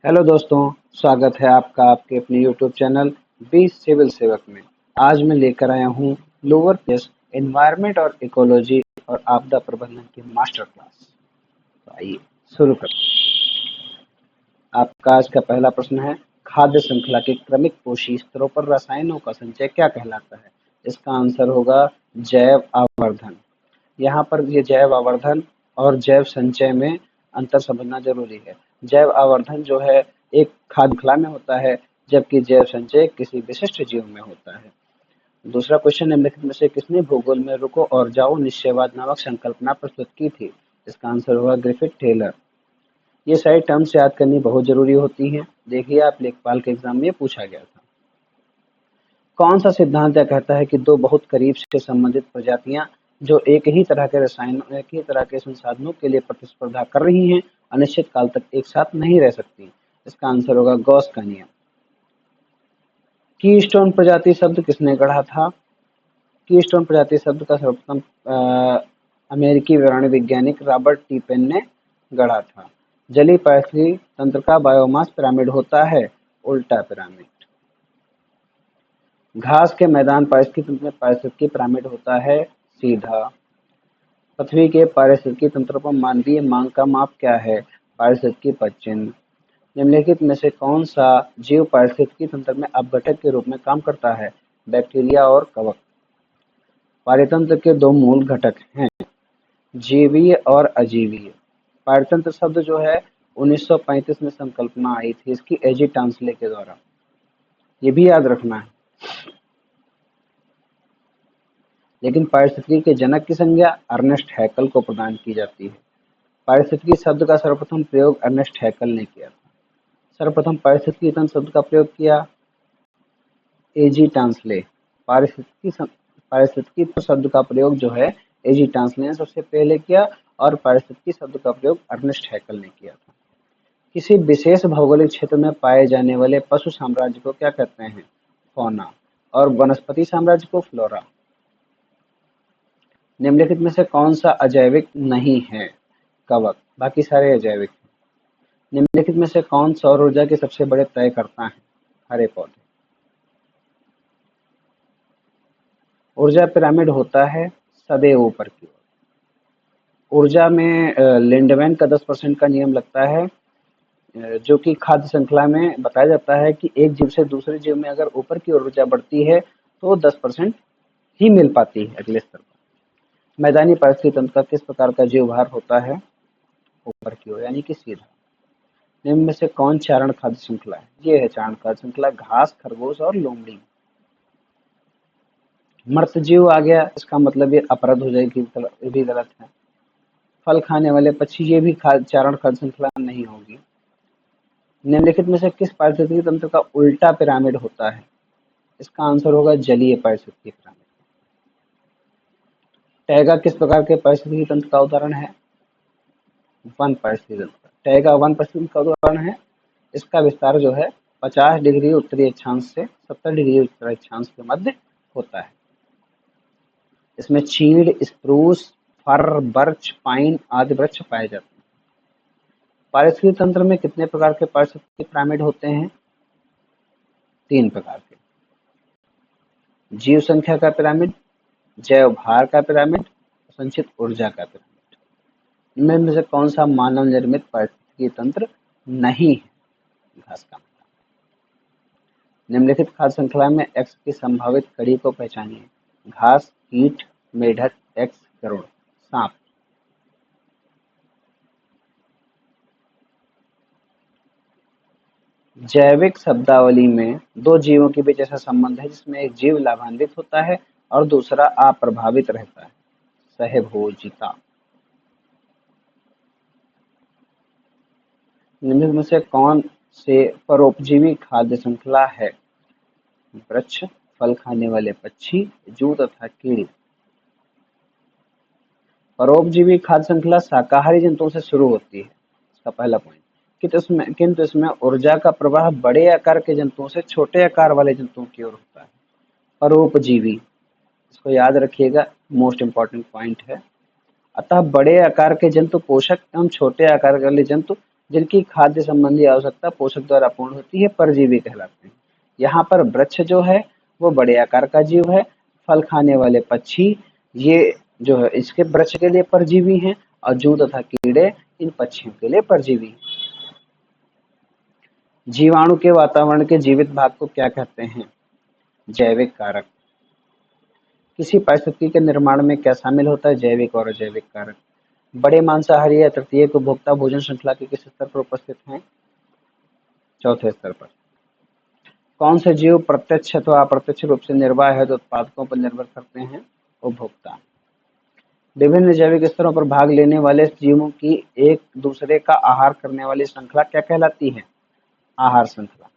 Hello दोस्तों, स्वागत है आपका आपके अपने यूट्यूब चैनल बी सिविल सेवक में। आज मैं लेकर आया हूँ लोअर केस एनवायरनमेंट और इकोलॉजी और आपदा प्रबंधन की मास्टर क्लास। तो आइए शुरू करते हैं। आपका आज का पहला प्रश्न है, खाद्य श्रृंखला के क्रमिक पोषी स्तरों पर रसायनों का संचय क्या कहलाता है? इसका आंसर होगा जैव आवर्धन। यहाँ पर ये जैव आवर्धन और जैव संचय में अंतर समझना जरूरी है। जैव आवर्धन जो है एक खाद्य श्रृंखला में होता है, जबकि जैव संचय किसी विशिष्ट जीव में होता है। दूसरा क्वेश्चन, निम्नलिखित में से किसने भूगोल में रुको और जाओ निश्चयवाद नामक संकल्पना प्रस्तुत की थी? इसका आंसर होगा ग्रिफिथ टेलर। ये सारी टर्म्स याद करनी बहुत जरूरी होती हैं। देखिए, आप लेखपाल के एग्जाम में पूछा गया था। कौन सा सिद्धांत यह कहता है कि दो बहुत करीब से संबंधित प्रजातियां जो एक ही तरह के रसायनों एक ही तरह के संसाधनों के लिए प्रतिस्पर्धा कर रही हैं, अनिश्चित काल तक एक साथ नहीं रह सकती? इसका आंसर होगा गॉस का नियम। कीस्टोन प्रजाति शब्द किसने गढ़ा था? कीस्टोन प्रजाति शब्द का सर्वप्रथम अमेरिकी विवरण वैज्ञानिक रॉबर्ट टी पेन ने गढ़ा था। जलीय पारिस्थितिकी तंत्र का बायोमास पिरामिड होता है उल्टा पिरामिड। घास के मैदान पारिस्थितिकी तंत्र में पारिस्थितिकी पिरामिड होता है सीधा। पृथ्वी के पारिस्थितिकी तंत्र पर मानवीय मांग का माप क्या है? पारिस्थितिकी पदचिह्न। निम्नलिखित में से कौन सा जीव पारिस्थितिकी तंत्र में अपघटक के रूप में काम करता है? बैक्टीरिया और कवक। पारितंत्र के दो मूल घटक हैं, जीवीय और अजीवीय। पारितंत्र शब्द जो है 1935 में संकल्पना आई थी इसकी एजी टांसले के द्वारा, ये भी याद रखना है। लेकिन पारिस्थितिकी के जनक की संज्ञा अर्नेस्ट हैकल को प्रदान की जाती है। पारिस्थितिकी शब्द का सर्वप्रथम प्रयोग अर्नेस्ट हैकल ने किया था। सर्वप्रथम पारिस्थितिकी तंत्र शब्द का प्रयोग किया एजी टांसले। पारिस्थितिकी शब्द का प्रयोग जो है एजी टांसले ने सबसे पहले किया और पारिस्थितिकी शब्द का प्रयोग अर्नेस्ट हैकल ने किया था। किसी विशेष भौगोलिक क्षेत्र में पाए जाने वाले पशु साम्राज्य को क्या कहते हैं? फौना। और वनस्पति साम्राज्य को फ्लोरा। निम्नलिखित में से कौन सा अजैविक नहीं है? कवक। बाकी सारे अजैविक हैं। निम्नलिखित में से कौन सौर ऊर्जा के सबसे बड़े तयकर्ता हैं? हरे पौधे। ऊर्जा पिरामिड होता है सदैव ऊपर की ओर। ऊर्जा में लिंडमैन का 10% का नियम लगता है, जो कि खाद्य श्रृंखला में बताया जाता है कि एक जीव से दूसरे जीव में अगर ऊपर की ओर ऊर्जा बढ़ती है तो 10% ही मिल पाती है अगले स्तर पर। मैदानी पारिस्थितिकी तंत्र का किस प्रकार का जीव भार होता है? ऊपर की ओर, यानी कि सीधा। निम्न में से कौन चारण खाद्य श्रृंखला है? ये है चारण खाद्य श्रृंखला, घास, खरगोश और लोमड़ी। मृत जीव आ गया, इसका मतलब ये अपरद हो जाएगी, ये भी गलत है। फल खाने वाले पक्षी, ये भी चारण खाद्य श्रृंखला नहीं होगी। निम्नलिखित में से किस पारिस्थितिकी तंत्र का उल्टा पिरामिड होता है? इसका आंसर होगा जलीय पारिस्थितिकी पिरामिड। टैगा किस प्रकार के पारिस्थितिकी तंत्र का उदाहरण है? वन पारिस्थितिकी तंत्र। टैगा वन पारिस्थितिकी का उदाहरण है। इसका विस्तार जो है 50 डिग्री उत्तरी अक्षांश से 70 डिग्री उत्तरी अक्षांश के मध्य होता है। इसमें चीड़, स्प्रूस, फर, बर्च, पाइन आदि वृक्ष पाए जाते हैं। पारिस्थितिकी तंत्र में कितने प्रकार के पारिस्थितिकी पिरामिड होते हैं? 3 प्रकार के। जीव संख्या का पिरामिड, जैव भार का पिरामिड, संचित ऊर्जा का पिरामिड। इनमें से कौन सा मानव निर्मित पारिस्थितिकी तंत्र नहीं है? घास का मैदान। निम्नलिखित खाद्य श्रृंखला में एक्स की संभावित कड़ी को पहचानिए। घास, कीट, मेढक, एक्स, गरुड़, सांप। जैविक शब्दावली में दो जीवों के बीच ऐसा संबंध है जिसमें एक जीव लाभान्वित होता है और दूसरा अप्रभावित रहता है। सहभोजिता। निम्नलिखित में से कौन से परोपजीवी खाद्य श्रृंखला है? वृक्ष, फल खाने वाले पक्षी, जूं तथा कीड़े। परोपजीवी खाद्य श्रृंखला शाकाहारी जंतुओं से शुरू होती है, इसका पहला पॉइंट। किंतु इसमें ऊर्जा का प्रवाह बड़े आकार के जंतुओं से छोटे आकार वाले जंतुओं की ओर होता है। परोपजीवी, इसको याद रखिएगा, मोस्ट इंपॉर्टेंट पॉइंट है। अतः बड़े आकार के जंतु पोषक एवं छोटे आकार वाले जंतु जिनकी खाद्य संबंधी आवश्यकता पोषक द्वारा पूर्ण होती है, परजीवी कहलाते हैं। यहाँ पर वृक्ष जो है वो बड़े आकार का जीव है। फल खाने वाले पक्षी, ये जो है इसके वृक्ष के लिए परजीवी हैं, और जूं तथा कीड़े इन पक्षियों के लिए परजीवी हैं। जीवाणु के वातावरण के जीवित भाग को क्या कहते हैं? जैविक कारक। किसी परिस्थिति के निर्माण में क्या शामिल होता है? जैविक और अजैविक कारक। बड़े मांसाहारी या तृतीयक उपभोक्ता भोजन श्रृंखला के किस स्तर पर उपस्थित हैं? चौथे स्तर पर। कौन से जीव प्रत्यक्ष अथवा अप्रत्यक्ष रूप से निर्वाह हेतु उत्पादकों पर निर्भर करते हैं? उपभोक्ता। विभिन्न जैविक स्तरों पर भाग लेने वाले जीवों की एक दूसरे का आहार करने वाली श्रृंखला क्या कहलाती है? आहार श्रृंखला।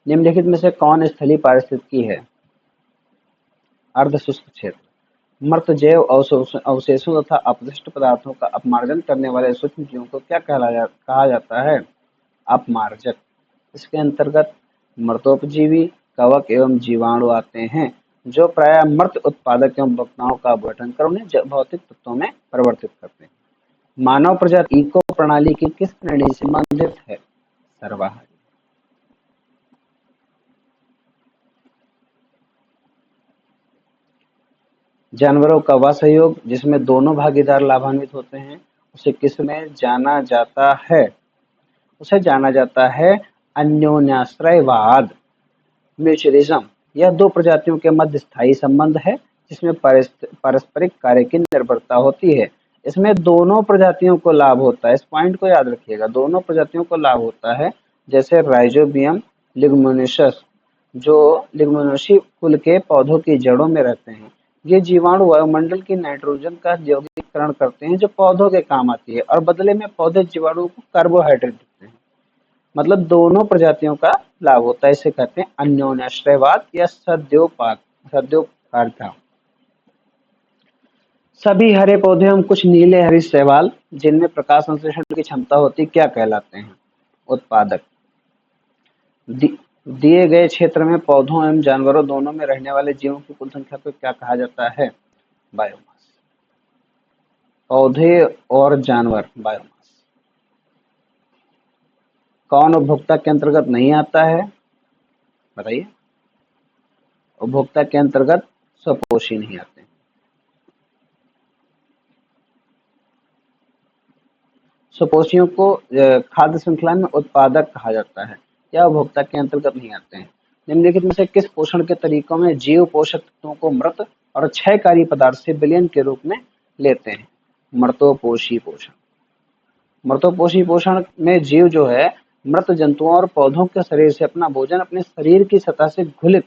निम्नलिखित में से कौन स्थलीय पारिस्थितिकी है? अर्ध शुष्क क्षेत्र। मृत जैव अवशेषों तथा अपशिष्ट पदार्थों का अपमार्जन करने वाले सूक्ष्म जीवों को क्या कहा जाता है? अपमार्जक। इसके अंतर्गत मृतोपजीवी, कवक एवं जीवाणु आते हैं, जो प्रायः मृत उत्पादक एवं उपभोक्ताओं का अपघटन कर उन्हें भौतिक तत्वों में परिवर्तित करते हैं। मानव प्रजाति इको प्रणाली की किस श्रेणी से संबंधित है? सर्वाहारी। जानवरों का वह सहयोग जिसमें दोनों भागीदार लाभान्वित होते हैं, उसे किस में जाना जाता है? उसे जाना जाता है अन्योन्याश्रयवाद, म्यूचुअलिज्म। यह दो प्रजातियों के मध्य स्थायी संबंध है जिसमें पारस्परिक कार्य की निर्भरता होती है। इसमें दोनों प्रजातियों को लाभ होता है, इस पॉइंट को याद रखिएगा, दोनों प्रजातियों को लाभ होता है। जैसे राइजोबियम लिग्नोसिस, जो लिग्नोसी कुल के पौधों की जड़ों में रहते हैं। ये जीवाणु वायुमंडल की नाइट्रोजन का यौगिकीकरण करते हैं, जो पौधों के काम आती है, और बदले में पौधे जीवाणु को कार्बोहाइड्रेट देते हैं। मतलब दोनों प्रजातियों का लाभ होता है, इसे कहते हैं अन्योन्याश्रयवाद या सद्योपार्था। सभी हरे पौधे एवं कुछ नीले हरी शैवाल जिनमें प्रकाश संश्लेषण की क्षमता होती, क्या कहलाते हैं? उत्पादक। दिए गए क्षेत्र में पौधों एवं जानवरों दोनों में रहने वाले जीवों की कुल संख्या को क्या कहा जाता है? बायोमास। पौधे और जानवर, बायोमास। कौन उपभोक्ता के अंतर्गत नहीं आता है? बताइए। उपभोक्ता के अंतर्गत स्वपोषी नहीं आते। स्वपोषियों को खाद्य श्रृंखला में उत्पादक कहा जाता है, या उपभोक्ता के अंतर्गत नहीं आते हैं। निम्नलिखित में से किस पोषण के तरीकों में जीव पोषक तत्वों को मृत और क्षयकारी पदार्थ से विलयन के रूप में लेते हैं? मृतोपोषी पोषण। मृतोपोषी पोषण में जीव जो है मृत जंतुओं और पौधों के शरीर से अपना भोजन अपने शरीर की सतह से घुलित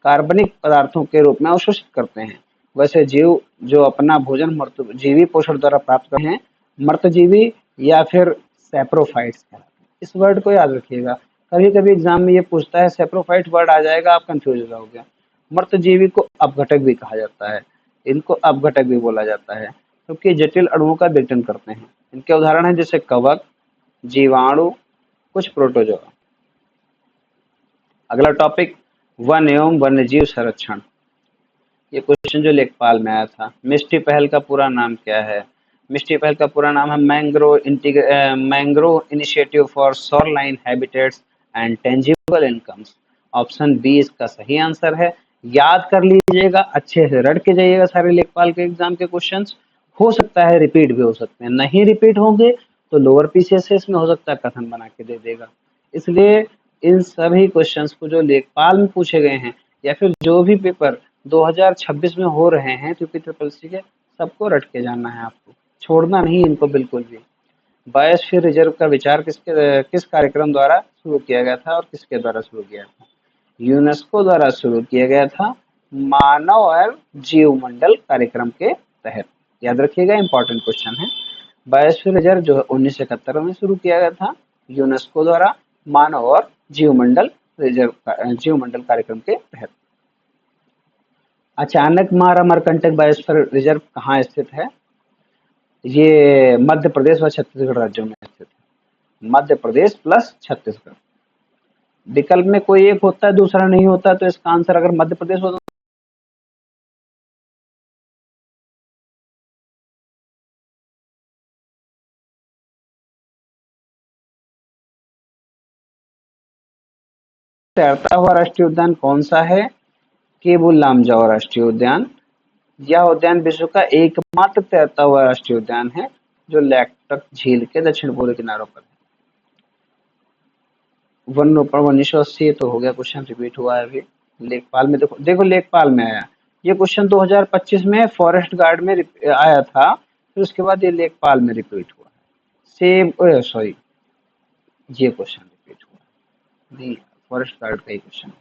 कार्बनिक पदार्थों के रूप में अवशोषित करते हैं। वैसे जीव जो अपना भोजन मृतजीवी पोषण द्वारा प्राप्त करते हैं, मृतजीवी या फिर सैप्रोफाइट्स कहलाते हैं। इस वर्ड को याद रखिएगा, कभी कभी एग्जाम में ये पूछता है, सैप्रोफाइट वर्ड आ जाएगा, आप कंफ्यूज हो जाओगे। मृतजीवी को अपघटक भी कहा जाता है, इनको अपघटक भी बोला जाता है, क्योंकि जटिल अणुओं का विघटन करते हैं। इनके उदाहरण हैं जैसे कवक, जीवाणु, कुछ प्रोटोजोआ। अगला टॉपिक, वन एवं वन्यजीव संरक्षण। ये क्वेश्चन जो लेखपाल में आया था। मिस्टी पहल का पूरा नाम क्या है? मिस्टी पहल का पूरा नाम है mangrove initiative for shoreline habitats and tangible incomes. Option B इसका सही आंसर है। याद कर लीजिएगा, अच्छे से रट के जाइएगा सारे लेखपाल के एग्जाम के क्वेश्चंस। हो सकता है रिपीट भी हो सकते हैं, नहीं रिपीट होंगे तो लोअर पीसीएस में हो सकता है कथन बना के दे देगा। इसलिए इन सभी क्वेश्चंस को जो लेखपाल में पूछे गए हैं या फिर जो भी पेपर 2026 में हो रहे हैं यूपी ट्रिपल सी के, सबको रट के जाना है आपको, छोड़ना नहीं इनको बिल्कुल भी। बायोस्फीयर रिजर्व का विचार किस कार्यक्रम द्वारा शुरू किया गया था और किसके द्वारा शुरू किया था? यूनेस्को द्वारा शुरू किया गया था, मानव और जीवमंडल कार्यक्रम के तहत। याद रखिएगा, इंपॉर्टेंट क्वेश्चन है। बायोस्फीयर रिजर्व जो है 1971 में शुरू किया गया था यूनेस्को द्वारा, मानव और जीवमंडल जीवमंडल कार्यक्रम के तहत। अचानक मार अमरकंटक बायोस्फीयर रिजर्व कहाँ स्थित है? ये मध्य प्रदेश व छत्तीसगढ़ राज्यों में स्थित है। मध्य प्रदेश प्लस छत्तीसगढ़। विकल्प में कोई एक होता है दूसरा नहीं होता, तो इसका आंसर अगर मध्य प्रदेश होता तैरता हुआ राष्ट्रीय उद्यान कौन सा है? केबुल लामजाओ राष्ट्रीय उद्यान। यह उद्यान विश्व का एकमात्र तैरता हुआ राष्ट्रीय उद्यान है जो लैकटक झील के दक्षिण पूर्वी किनारों पर है। वन रोपण 1980 तो हो गया, क्वेश्चन रिपीट हुआ है अभी। लेखपाल में देखो देखो लेखपाल में आया। ये क्वेश्चन 2025 में फॉरेस्ट गार्ड में आया था, फिर उसके बाद ये लेखपाल में रिपीट हुआ। सेम सॉरी, ये क्वेश्चन रिपीट हुआ नहीं, फॉरेस्ट गार्ड का ही क्वेश्चन।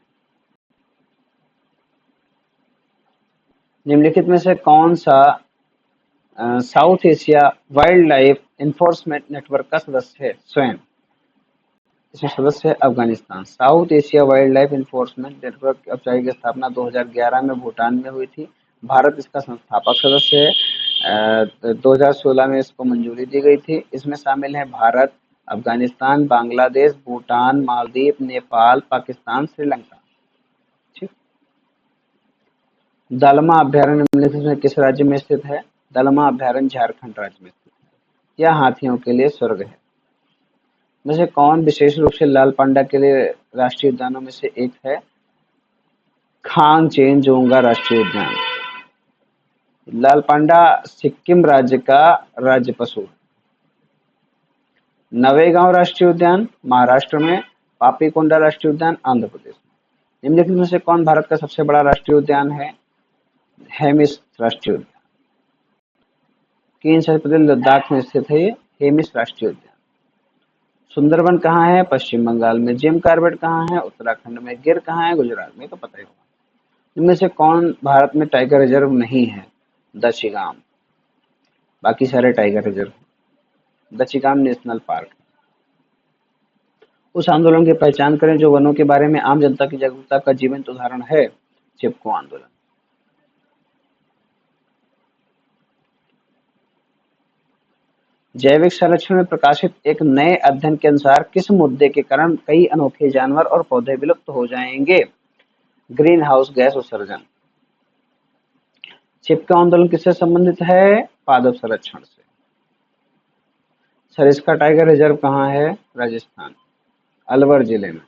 निम्नलिखित में से कौन सा south Asia wild life enforcement network का सदस्य है स्वयं? इसमें सदस्य है Afghanistan. South Asia wild life enforcement network की औपचारिक स्थापना 2011 में भूटान में हुई थी। भारत इसका संस्थापक सदस्य है। 2016 में इसको मंजूरी दी गई थी। इसमें शामिल है भारत, अफगानिस्तान, बांग्लादेश, भूटान, मालदीव, नेपाल, पाकिस्तान, श्रीलंका। ठीक। दलमा अभ्यारण्य निम्नलिखित में किस राज्य में स्थित है? दलमा अभ्यारण्य झारखंड राज्य में स्थित है। यह हाथियों के लिए स्वर्ग है। में से कौन विशेष रूप से लाल पांडा के लिए राष्ट्रीय उद्यानों में से एक है? खांगचेनजुंगा राष्ट्रीय उद्यान। लाल पांडा सिक्किम राज्य का राज्य पशु है। नवेगांव राष्ट्रीय उद्यान महाराष्ट्र में, पापीकोंडा राष्ट्रीय उद्यान आंध्र प्रदेश में। निम्नलिखित में से कौन भारत का सबसे बड़ा राष्ट्रीय उद्यान है? हेमिस राष्ट्रीय उद्यान। केंद्र शासित प्रदेश लद्दाख में स्थित है ये हेमिस राष्ट्रीय उद्यान। सुंदरबन कहाँ है? पश्चिम बंगाल में। जिम कार्बेट कहाँ है? उत्तराखंड में। गिर कहाँ है? गुजरात में। तो पता ही होगा। इनमें से कौन भारत में टाइगर रिजर्व नहीं है? दचिगाम। बाकी सारे tiger reserve. Dachigam national park. उस आंदोलन की पहचान करें जो वनों के बारे में आम जनता की जागरूकता का जीवंत उदाहरण है। चिपको आंदोलन। जैविक संरक्षण में प्रकाशित एक नए अध्ययन के अनुसार किस मुद्दे के कारण कई अनोखे जानवर और पौधे विलुप्त हो जाएंगे? ग्रीन हाउस गैस उत्सर्जन। चिपको आंदोलन किससे संबंधित है? पादप संरक्षण से। सरिस्का टाइगर रिजर्व कहाँ है? राजस्थान, अलवर जिले में।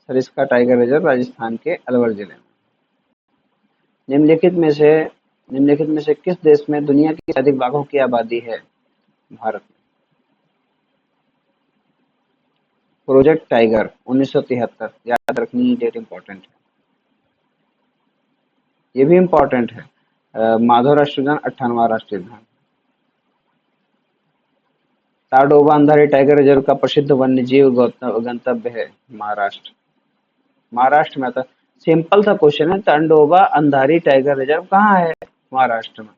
सरिस्का टाइगर रिजर्व राजस्थान के अलवर जिले में। निम्नलिखित में से किस देश में दुनिया की अधिक बाघों की आबादी है? भारत में। प्रोजेक्ट टाइगर 1973, याद रखनी, डेट इंपॉर्टेंट है, ये भी इंपॉर्टेंट है। माधव राष्ट्रीय उद्यान 98वां राष्ट्रीय उद्यान। ताडोबा अंधारी टाइगर रिजर्व का प्रसिद्ध वन्यजीव गंतव्य है महाराष्ट्र। महाराष्ट्र में आता। सिंपल सा क्वेश्चन है, तांडोबा अंधारी टाइगर रिजर्व कहाँ है? महाराष्ट्र में।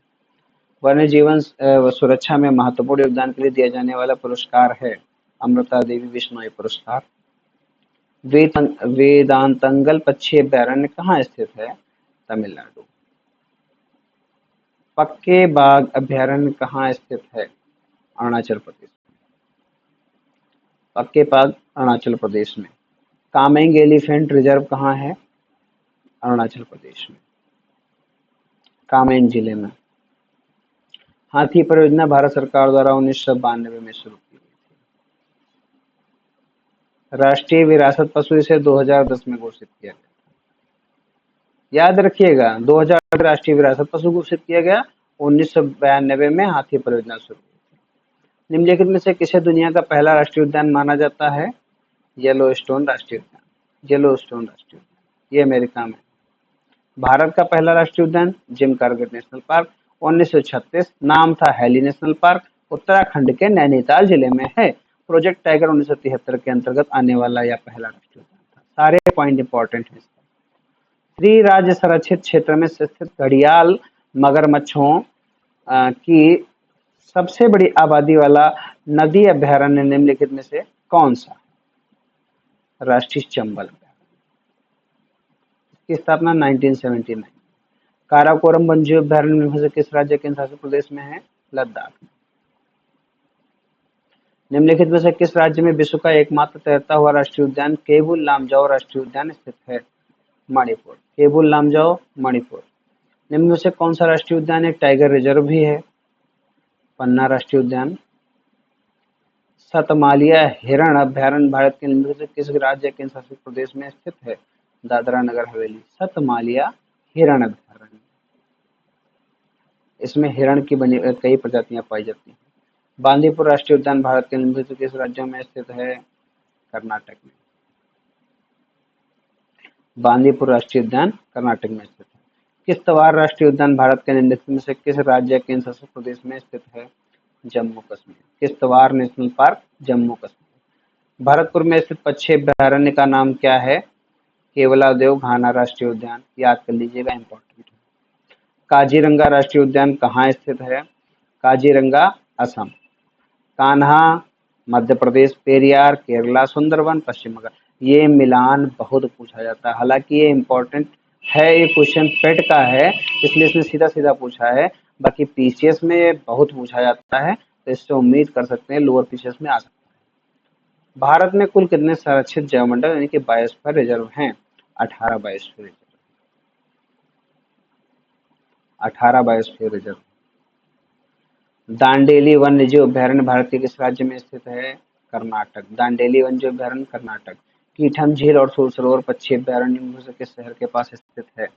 वन्य जीवन सुरक्षा में महत्वपूर्ण योगदान के लिए दिया जाने वाला पुरस्कार है अमृता देवी बिश्नोई पुरस्कार। वेदांतंगल पक्षी अभ्यारण्य कहाँ स्थित है? तमिलनाडु। पक्के बाघ अभ्यारण्य कहाँ स्थित है? अरुणाचल प्रदेश। पक्के बाघ अरुणाचल प्रदेश में। कामेंग एलिफेंट रिजर्व कहाँ है? अरुणाचल प्रदेश में, कामेंग जिले में। हाथी परियोजना भारत सरकार द्वारा 1992 में शुरू की गई थी। राष्ट्रीय विरासत पशु इसे 2010 में घोषित किया गया। याद रखिएगा, 2000 राष्ट्रीय विरासत पशु घोषित किया गया, 1992 में हाथी परियोजना शुरू हुई थी। निम्नलिखित में से किसे दुनिया का पहला राष्ट्रीय उद्यान माना जाता है? येलोस्टोन राष्ट्रीय उद्यान। येलोस्टोन राष्ट्रीय उद्यान ये अमेरिका में। भारत का पहला राष्ट्रीय उद्यान जिम कार्बेट नेशनल पार्क 1936, नाम था हैली नेशनल पार्क, उत्तराखंड के नैनीताल जिले में है। प्रोजेक्ट टाइगर 1973 के अंतर्गत आने वाला यह पहला राष्ट्रीय उद्यान था। सारे पॉइंट इंपॉर्टेंट है। त्रि राज्य संरक्षित क्षेत्र में स्थित घड़ियाल मगरमच्छों की सबसे बड़ी आबादी वाला नदी अभ्यारण्य निम्नलिखित में से कौन सा? राष्ट्रीय चंबल अभ्यारण्य। इसकी स्थापना 1979। काराकोरम वन्यजीव अभ्यारण्य में से किस राज्य केंद्र शासित प्रदेश में है? लद्दाख। निम्नलिखित में से किस राज्य में विश्व का एकमात्र तैरता हुआ राष्ट्रीय उद्यान केबुल लामजाओ राष्ट्रीय उद्यान स्थित है? मणिपुर। केबुल लामजाओ मणिपुर। निम्न में से कौन सा राष्ट्रीय उद्यान एक टाइगर रिजर्व भी है? पन्ना राष्ट्रीय उद्यान। सतमालिया हिरण अभयारण्य भारत के निम्नलिखित में से किस राज्य या केंद्र शासित प्रदेश में स्थित है? दादरा नगर हवेली। सतमालिया हिरण अभयारण्य, इसमें हिरण की बनी कई प्रजातियां पाई जाती हैं। बांदीपुर राष्ट्रीय उद्यान भारत के निम्नलिखित में से किस राज्य में स्थित है? कर्नाटक में। बांदीपुर राष्ट्रीय उद्यान कर्नाटक में स्थित है। किश्तवाड़ राष्ट्रीय उद्यान भारत के निम्नलिखित में से किस राज्य या केंद्र शासित प्रदेश में स्थित है? जम्मू कश्मीर। Kishtwar national park, Jammu Kashmir. भरतपुर में स्थित पक्षी अभयारण्य का नाम क्या है? केवलादेव घाना राष्ट्रीय उद्यान, याद कर लीजिएगा, इंपॉर्टेंट है। काजीरंगा राष्ट्रीय उद्यान कहाँ स्थित है? काजीरंगा असम। कान्हा मध्य प्रदेश, पेरियार केरला, सुंदरवन पश्चिम बंगाल। ये मिलान बहुत पूछा जाता है, हालांकि ये इम्पोर्टेंट है, ये क्वेश्चन पेट का है इसलिए इसने सीधा सीधा पूछा है, बाकी पीसीएस में ये बहुत पूछा जाता है, तो इससे उम्मीद कर सकते हैं लोअर पीसीएस में आ सकता है। भारत में कुल कितने संरक्षित जैवमंडल यानी कि बायोस्फीयर रिजर्व हैं? 18 biosphere reserve. 18 biosphere reserve. Dandeli वन्यजीव अभयारण्य भारत के किस राज्य में स्थित है? कर्नाटक। दांडेली वन्यजीव अभयारण्य कर्नाटक। कीठम झील और सूर सरोवर पक्षी अभयारण्य में से किस शहर के पास स्थित है?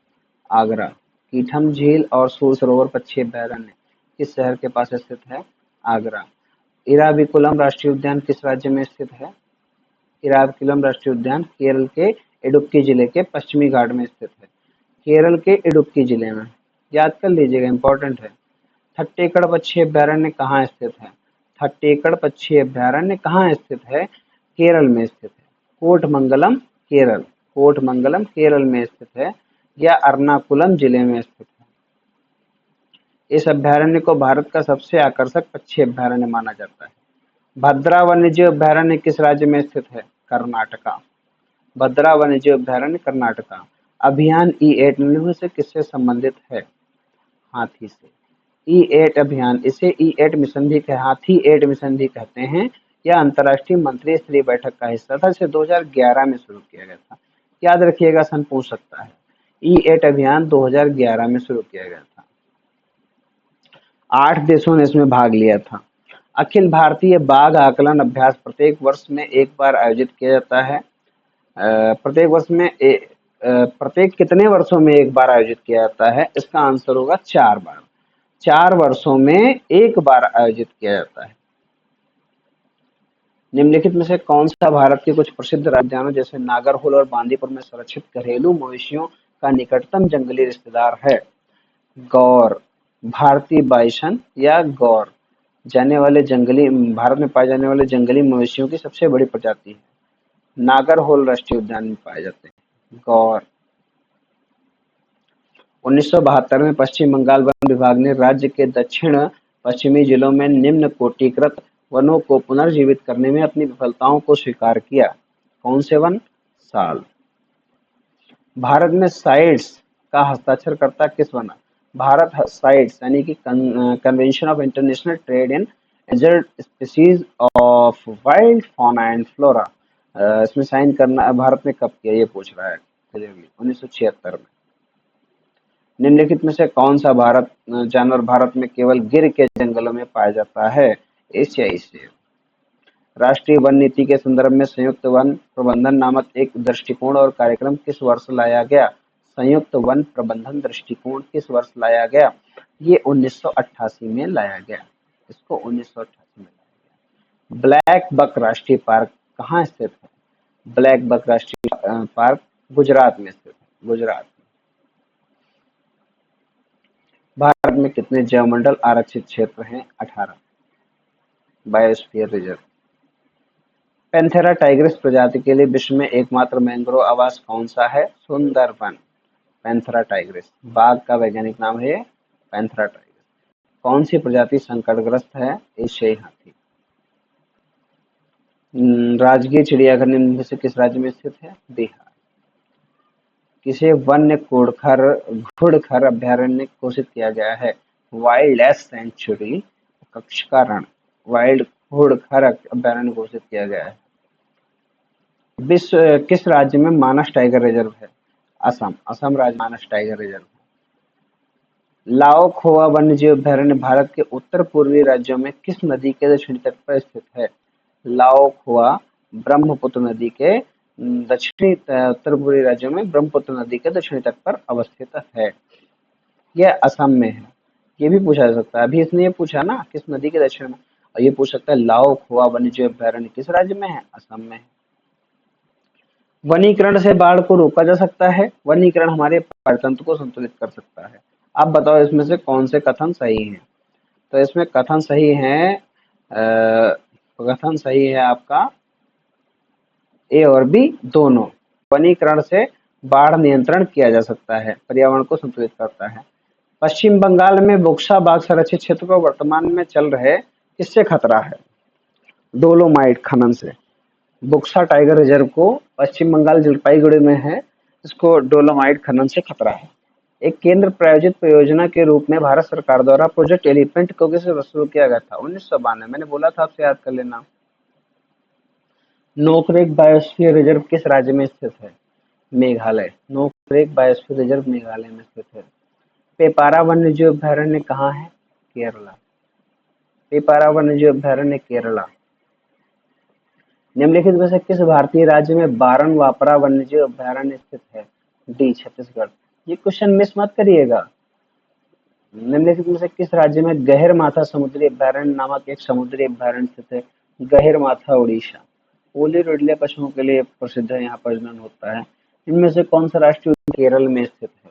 आगरा। कीठम झील और सूर सरोवर पक्षी अभयारण्य किस शहर के पास स्थित है? आगरा। इराविकुलम राष्ट्रीय उद्यान किस राज्य में स्थित है? इराविकुलम राष्ट्रीय उद्यान केरल के इडुक्की जिले के पश्चिमी घाट में स्थित है। केरल के इडुक्की जिले में, याद कर लीजिएगा, इंपॉर्टेंट है। थट्टेकड़ पक्षी अभयारण्य कहाँ स्थित है? थट्टेकड़ पक्षी अभयारण्य कहाँ स्थित है? केरल में स्थित है। कोटमंगलम केरल, कोटमंगलम केरल में स्थित है या एर्नाकुलम जिले में स्थित है। इस अभयारण्य को भारत का सबसे आकर्षक पक्षी अभयारण्य माना जाता है। भद्रा वन्यजीव अभयारण्य किस राज्य में स्थित है? कर्नाटका। भद्रा वन्यजीव अभयारण्य कर्नाटका। अभियान E8 निम्न में से किससे संबंधित है? हाथी से। E8 अभियान, इसे E8 मिशन भी हाथी 8 मिशन भी कहते हैं। यह अंतर्राष्ट्रीय मंत्री स्तरीय बैठक का हिस्सा था, इसे 2011 में शुरू किया गया था। याद रखिएगा, सन पूछ सकता है। E8 अभियान 2011 में शुरू किया गया था। 8 देशों ने इसमें भाग लिया था। अखिल भारतीय बाघ आकलन अभ्यास प्रत्येक वर्ष में एक बार आयोजित किया जाता है। प्रत्येक वर्ष में प्रत्येक कितने वर्षों में एक बार आयोजित किया जाता है? इसका आंसर होगा 4 बार। 4 वर्षों में एक बार आयोजित किया जाता है। निम्नलिखित में से कौन सा भारत के कुछ प्रसिद्ध उद्यानों जैसे नागरहोल और बांदीपुर में संरक्षित घरेलू मवेशियों का निकटतम जंगली रिश्तेदार है? गौर, भारतीय बाइसन या गौर जाने वाले जंगली, भारत में पाए जाने वाले जंगली मवेशियों की सबसे बड़ी प्रजाति है। नागरहोल राष्ट्रीय उद्यान में पाए जाते हैं। गौर। 1972 में पश्चिम बंगाल वन विभाग ने राज्य के दक्षिण पश्चिमी जिलों में निम्न कोटिकृत वनों को पुनर्जीवित करने में अपनी विफलताओं को स्वीकार किया। कौन से वन? साल। भारत में साइट्स का हस्ताक्षर करता किस बना? भारत साइट्स यानी कि convention of international trade in endangered species of wild fauna and flora, इसमें साइन करना भारत ने कब किया, ये पूछ रहा है। 1976 में। निम्नलिखित में से कौन सा जानवर भारत में केवल गिर के जंगलों में पाया जाता है? एशियाई शेर। राष्ट्रीय वन नीति के संदर्भ में संयुक्त वन प्रबंधन नामक एक दृष्टिकोण और कार्यक्रम किस वर्ष लाया गया? संयुक्त वन प्रबंधन दृष्टिकोण किस वर्ष लाया गया? ये 1988 में लाया गया। इसको 1988 में लाया गया। ब्लैक बक राष्ट्रीय पार्क कहाँ स्थित है? ब्लैक बक राष्ट्रीय पार्क गुजरात में स्थित है। गुजरात। भारत में कितने जैवमंडल आरक्षित क्षेत्र हैं? 18 बायोस्फीयर रिजर्व। पैंथेरा टाइग्रिस प्रजाति के लिए विश्व में एकमात्र मैंग्रोव आवास कौन सा है? सुंदरबन। पैंथेरा टाइग्रिस, बाघ का वैज्ञानिक नाम है पैंथेरा टाइग्रिस। कौन सी प्रजाति संकटग्रस्त है? एशियाई हाथी। राजगीर चिड़ियाघर निम्न में से किस राज्य में स्थित है? बिहार। किसे वन्य घुड़खर अभयारण्य घोषित किया गया है? वाइल्ड लाइफ सेंचुरी कक्ष का रण, वाइल्ड घुड़खर अभयारण्य घोषित किया गया है। विश्व किस राज्य में मानस टाइगर रिजर्व है? असम। असम राज्य मानस टाइगर रिजर्व है। लाओ खोआ वन्यजीव अभयारण्य भारत के उत्तर पूर्वी राज्यों में किस नदी के दक्षिणी तट पर स्थित है? लाओखुआ ब्रह्मपुत्र नदी के दक्षिणी उत्तर पूर्वी राज्यों में ब्रह्मपुत्र नदी के दक्षिणी तट पर अवस्थित है। यह असम में है। ये भी पूछा जा सकता है। अभी इसने ये पूछा ना किस नदी के दक्षिण में, और ये पूछ सकता है लाओखुआ वन्यजीव अभयारण्य किस राज्य में है, असम में है। वनीकरण से बाढ़ को रोका जा सकता है। वनीकरण हमारे पारतंत्र को संतुलित कर सकता है। आप बताओ इसमें से कौन से कथन सही हैं? तो इसमें कथन सही है कथन सही है आपका ए और बी दोनों। वनीकरण से बाढ़ नियंत्रण किया जा सकता है, पर्यावरण को संतुलित करता है। पश्चिम बंगाल में बुक्सा बाघ संरक्षित क्षेत्र को वर्तमान में चल रहे किससे खतरा है? डोलोमाइट खनन से। बुक्सा टाइगर रिजर्व को पश्चिम बंगाल जलपाईगुड़ी में है, इसको डोलोमाइट खनन से खतरा है। एक केंद्र प्रायोजित परियोजना के रूप में भारत सरकार द्वारा प्रोजेक्ट एलिफेंट को किस वर्ष शुरू किया गया था? 1992। मैंने बोला था आपसे याद कर लेना। नोकरेक बायोस्फीयर रिजर्व किस राज्य में स्थित है? मेघालय। नोकरेक बायोस्फीयर रिजर्व मेघालय में स्थित है। पेपारा वन्यजीव अभयारण्य कहाँ है? केरला। पेपारा वन्यजीव अभयारण्य केरला। निम्नलिखित में से किस भारतीय राज्य में बारन वापरा वन्यजीव अभयारण्य स्थित है? डी छत्तीसगढ़। ये क्वेश्चन मिस मत करिएगा। निम्नलिखित में से किस राज्य में गहरमाथा समुद्री अभयारण्य नामक एक समुद्री अभयारण्य स्थित है? गहरमाथा उड़ीसा। ओली रुडले पशुओं के लिए प्रसिद्ध है, यहाँ प्रजनन होता है। इनमें से कौन सा राष्ट्रीय उद्यान केरल में स्थित है?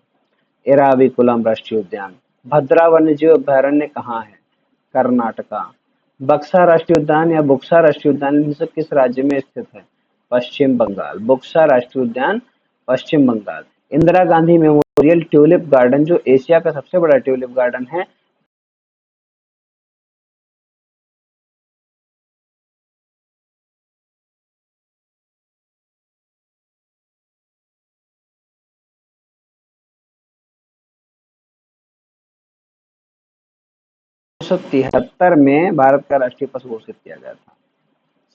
एराविकुलम राष्ट्रीय उद्यान। भद्रा वन्यजीव अभयारण्य कहाँ है? कर्नाटका। बक्सा राष्ट्रीय उद्यान या बुक्सा राष्ट्रीय उद्यान इनमें से किस राज्य में स्थित है? पश्चिम बंगाल। बुक्सा राष्ट्रीय उद्यान Paschim Bengal. Indira Gandhi memorial tulip garden जो एशिया का सबसे बड़ा ट्यूलिप गार्डन है, तिहत्तर में भारत का राष्ट्रीय पशु घोषित किया गया था।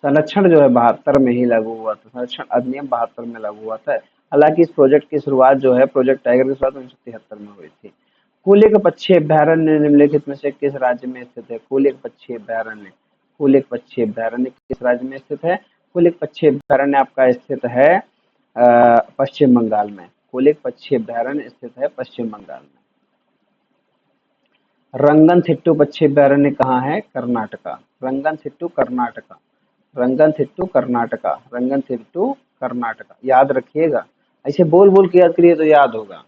संरक्षण जो है 72 में ही लागू हुआ था। संरक्षण अधिनियम 72 में लागू हुआ था। हालांकि इस प्रोजेक्ट की शुरुआत जो है प्रोजेक्ट टाइगर की शुरुआत 1973 में हुई थी। कुलिक पक्षी अभयारण्य निम्नलिखित में से किस राज्य में स्थित है? कुलिक पक्षी अभयारण्य। कुलिक पक्षी अभयारण्य किस राज्य में स्थित है? कुलिक पक्षी अभयारण्य आपका स्थित है पश्चिम बंगाल में। कुलिक पक्षी अभयारण्य स्थित है पश्चिम बंगाल में। रंगनथिट्टू पक्षी अभयारण्य कहाँ है? कर्नाटका। रंगनथिट्टू कर्नाटका। रंगनथिट्टू कर्नाटका। रंगनथिट्टू कर्नाटका। याद रखिएगा, ऐसे बोल बोल के याद करिए तो याद होगा।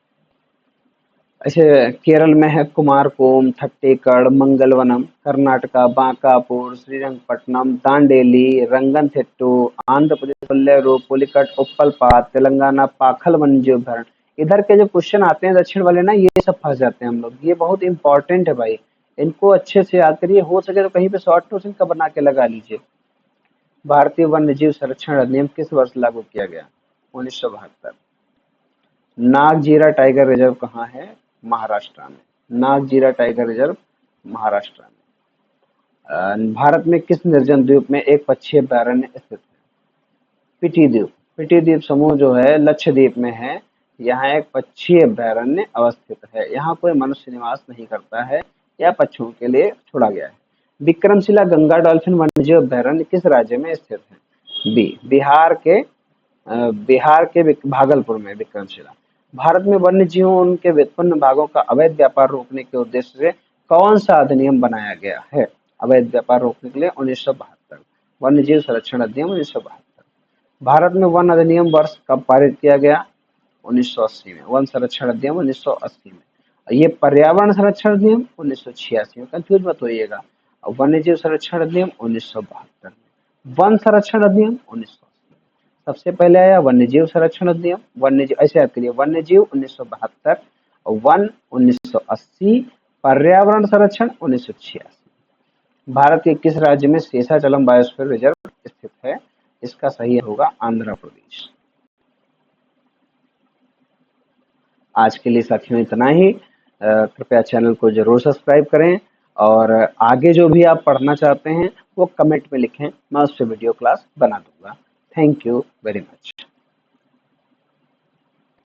ऐसे केरल में है कुमारकोम, थट्टेकड़, मंगलवनम। कर्नाटका बांकापुर, श्रीरंगपट्टनम, दांडेली, रंगनथिट्टू। आंध्र प्रदेश कोल्लेरू, पुलिकट, उप्पलपात। तेलंगाना पाखल वन्यजीव अभयारण्य। इधर के जो क्वेश्चन आते हैं दक्षिण वाले ना, ये सब फंस जाते हैं हम लोग। ये बहुत इंपॉर्टेंट है भाई, इनको अच्छे से याद करिए। हो सके तो कहीं पे शॉर्ट नोट्स इनका बना के लगा लीजिए। भारतीय वन्यजीव संरक्षण अधिनियम किस वर्ष लागू किया गया? 1972। नागजीरा टाइगर रिजर्व कहाँ है? महाराष्ट्र में। नागजीरा टाइगर रिजर्व महाराष्ट्र में। भारत में किस निर्जन द्वीप में एक पक्षी अभयारण्य स्थित है? पिटी द्वीप। पिटी द्वीप समूह जो है लक्षद्वीप में है। यहाँ एक पक्षी अभयारण्य अवस्थित है। यहाँ कोई मनुष्य निवास नहीं करता है, यह पक्षियों के लिए छोड़ा गया है। विक्रमशिला गंगा डॉल्फिन वन्यजीव अभयारण्य किस राज्य में स्थित है? बी बिहार के भागलपुर में विक्रमशिला। भारत में वन्य जीवों उनके व्युत्पन्न भागों का अवैध व्यापार रोकने के उद्देश्य से कौन सा अधिनियम बनाया गया है? अवैध व्यापार रोकने के लिए 1972 वन्य जीव संरक्षण अधिनियम 1972। भारत में वन अधिनियम वर्ष कब पारित किया गया? 1980 में। वन संरक्षण अधिनियम 1980 में। ये पर्यावरण संरक्षण अधिनियम 1986 में, कंफ्यूज मत होइएगा। वन्य जीव संरक्षण अधिनियम 1972 में। वन संरक्षण अधिनियम 1980। सबसे पहले आया वन्यजीव संरक्षण अधिनियम। वन्यजीव ऐसे याद करिए, वन्यजीव 1972 और वन 1980, पर्यावरण संरक्षण 1986। भारत के किस राज्य में शेषाचलम बायोस्फीयर रिजर्व स्थित है? इसका सही होगा आंध्र प्रदेश। आज के लिए साथियों इतना ही। कृपया चैनल को जरूर सब्सक्राइब करें और आगे जो भी आप पढ़ना चाहते हैं वो कमेंट में लिखें, मैं उस पर वीडियो क्लास बना दूंगा। Thank you very much.